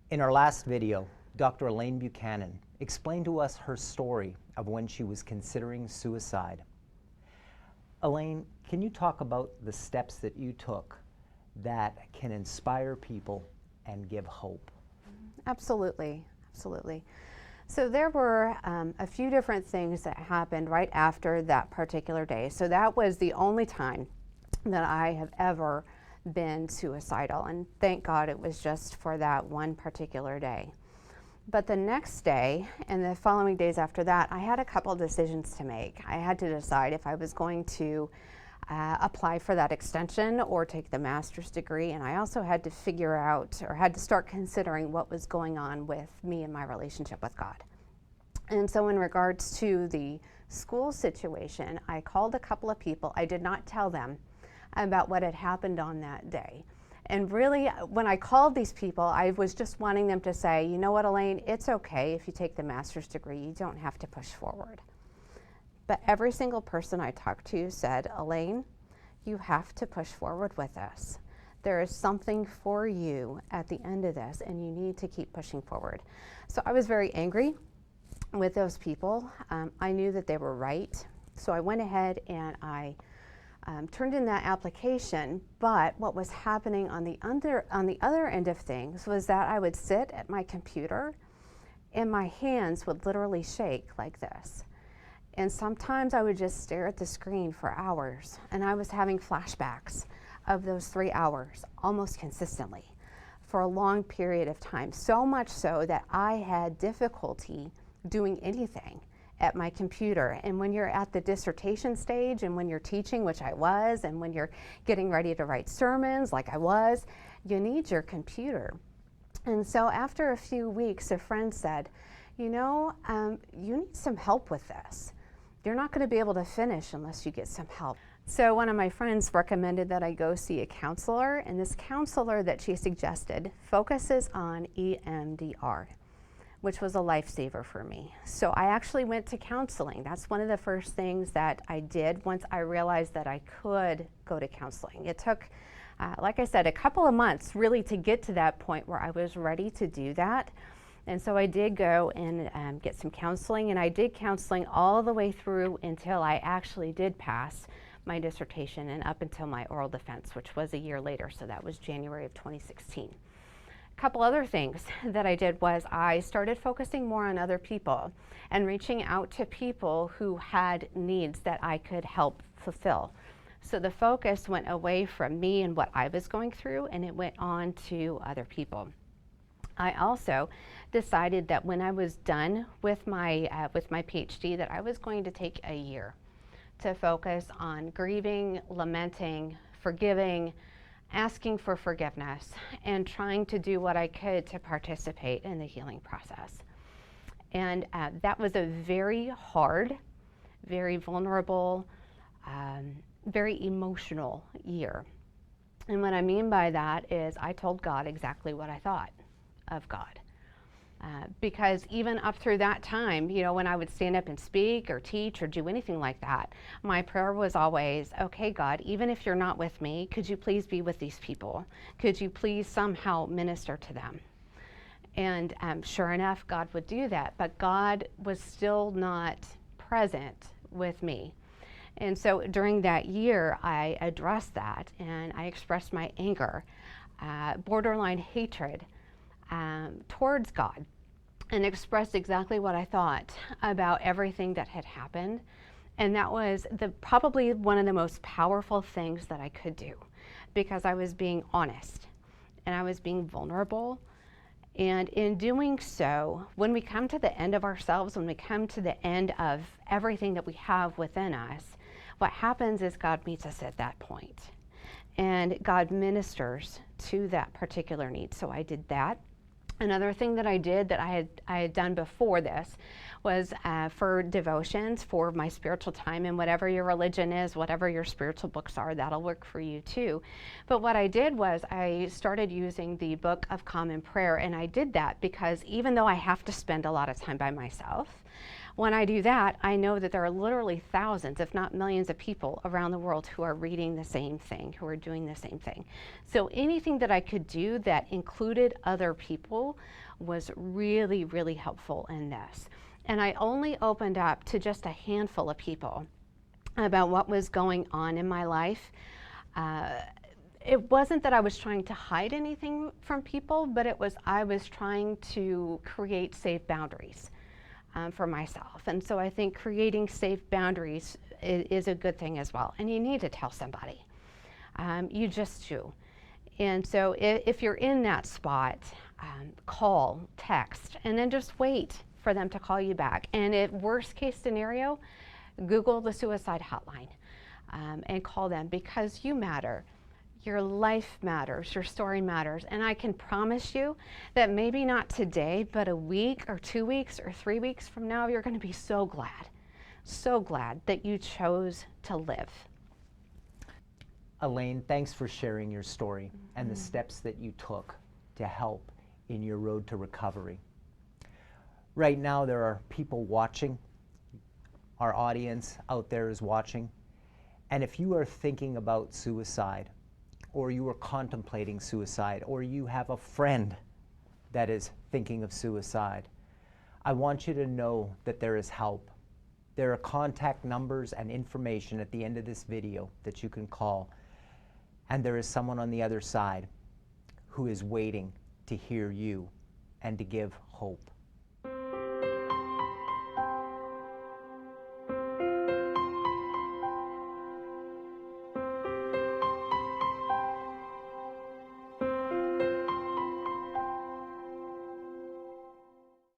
In our last video, Dr. Alaine Buchanan explained to us her story of when she was considering suicide. Alaine, can you talk about the steps that you took that can inspire people and give hope? Absolutely, absolutely. So there were a few different things that happened right after that particular day. So that was the only time that I have ever been suicidal, and thank God it was just for that one particular day. But the next day and the following days after that, I had a couple decisions to make. I had to decide if I was going to apply for that extension or take the master's degree, and I also had to figure out, or had to start considering, what was going on with me and my relationship with God. And so in regards to the school situation, I called a couple of people. I did not tell them about what had happened on that day. And really, when I called these people, I was just wanting them to say, you know what, Alaine, it's okay if you take the master's degree. You don't have to push forward. But every single person I talked to said, Alaine, you have to push forward with this. There is something for you at the end of this, and you need to keep pushing forward. So I was very angry with those people. I knew that they were right. So I went ahead and I turned in that application, but what was happening on the other end of things was that I would sit at my computer and my hands would literally shake like this. And sometimes I would just stare at the screen for hours, and I was having flashbacks of those 3 hours almost consistently for a long period of time, so much so that I had difficulty doing anything at my computer. And when you're at the dissertation stage and when you're teaching, which I was, and when you're getting ready to write sermons like I was, you need your computer. And so after a few weeks, a friend said, you know, you need some help with this. You're not going to be able to finish unless you get some help. So one of my friends recommended that I go see a counselor, and this counselor that she suggested focuses on EMDR, which was a lifesaver for me. So I actually went to counseling. That's one of the first things that I did once I realized that I could go to counseling. It took, like I said, a couple of months really to get to that point where I was ready to do that. And so I did go and get some counseling, and I did counseling all the way through until I actually did pass my dissertation and up until my oral defense, which was a year later. So that was January of 2016. A couple other things that I did was I started focusing more on other people and reaching out to people who had needs that I could help fulfill. So the focus went away from me and what I was going through, and it went on to other people. I also decided that when I was done with my PhD, that I was going to take a year to focus on grieving, lamenting, forgiving, asking for forgiveness, and trying to do what I could to participate in the healing process. And that was a very hard, very vulnerable, very emotional year. And what I mean by that is I told God exactly what I thought of God. Because even up through that time, you know, when I would stand up and speak or teach or do anything like that, my prayer was always, okay, God, even if you're not with me, could you please be with these people? Could you please somehow minister to them? And sure enough, God would do that, but God was still not present with me. And so during that year, I addressed that, and I expressed my anger, borderline hatred towards God, and expressed exactly what I thought about everything that had happened. And that was probably one of the most powerful things that I could do, because I was being honest and I was being vulnerable. And in doing so, when we come to the end of ourselves, when we come to the end of everything that we have within us, what happens is God meets us at that point, and God ministers to that particular need. So I did that. Another thing that I did that I had done before this was for devotions, for my spiritual time, and whatever your religion is, whatever your spiritual books are, that'll work for you too. But what I did was I started using the Book of Common Prayer, and I did that because even though I have to spend a lot of time by myself, When I do that, I know that there are literally thousands, if not millions of people around the world who are reading the same thing, who are doing the same thing. So anything that I could do that included other people was really, really helpful in this. And I only opened up to just a handful of people about what was going on in my life. It wasn't that I was trying to hide anything from people, but I was trying to create safe boundaries for myself. And so I think creating safe boundaries is a good thing as well. And you need to tell somebody. You just do. And so if you're in that spot, call, text, and then just wait for them to call you back. And at worst case scenario, Google the suicide hotline and call them, because you matter. Your life matters, your story matters, and I can promise you that maybe not today, but a week or 2 weeks or 3 weeks from now, you're going to be so glad that you chose to live. Alaine, thanks for sharing your story and the steps that you took to help in your road to recovery. Right now, there are people watching. Our audience out there is watching. And if you are thinking about suicide, or you are contemplating suicide, or you have a friend that is thinking of suicide, I want you to know that there is help. There are contact numbers and information at the end of this video that you can call, and there is someone on the other side who is waiting to hear you and to give hope.